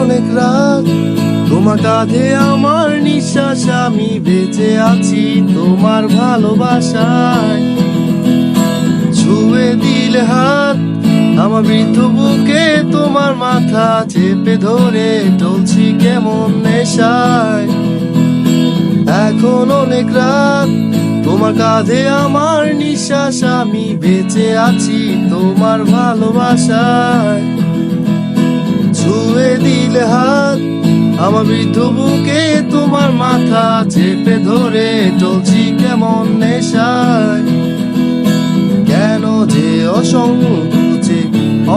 অনেক রাত, তোমার কাঁধে আমার নিঃশ্বাস, আমি বেঁচে আছি তোমার ভালোবাসায়। ছুঁয়ে দিলে হাত আমার বৃদ্ধ বুকে, তোমার মাথা চেপে ধরে চলছি কেমন নেশায়। এখন অনেক রাত, তোমার কাঁধে আমার নিঃশ্বাস, আমি বেঁচে আছি তোমার ভালোবাসায়। ছুঁয়ে দিলে হাত আমার বৃদ্ধ বুকে, তোমার মাথা চেপে ধরে চলছি কেমন নেশায়। কেন যে অসংকোচে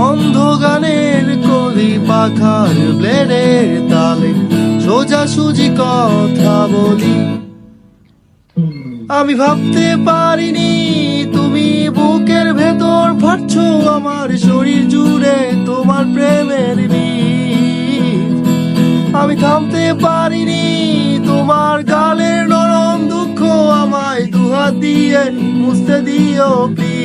অন্ধ গানের কলি পাখার ব্লেডের তালে সোজাসুজি কথা বলি। আমি ভাবতে পারিনি তুমি বুকের ভেতর ফাটছো আমার শরীর জুড়ে তোমার প্রেমের বীজ। আমি থামতে পারিনি তোমার গালের নরম দুঃখ, আমায় দুহাত দিয়ে মুছতে দিও প্লিজ।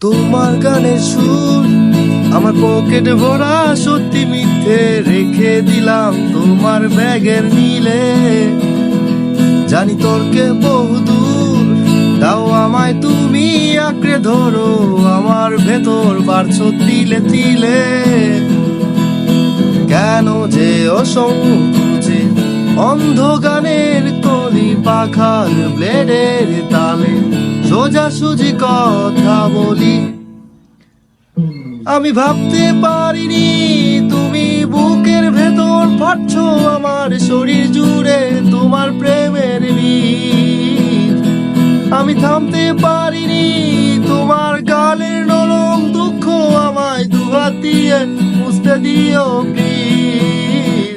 তোমার গানের সুর আমার পকেট ভরা, সত্যি মিথ্যে রেখে দিলাম তোমার ব্যাগের নীলে। জানি তর্কে বহুদূর, তাও আমায় তুমি আঁকড়ে ধরো, আমার ভেতর বাড়ছো তিলে তিলে। কেন যে অসংকোচে অন্ধ গানের কলি পাখার ব্লেডের তালে সোজাসুজি কথা বলি। আমি ভাবতে পারিনি তুমি বুকের ভেতর ফাটছো আমার শরীর জুড়ে তোমার প্রেমের বীজ। আমি থামতে পারিনি তোমার গালের নরম দুঃখ, আমায় দুহাত দিয়ে মুছতে দিও প্লিজ।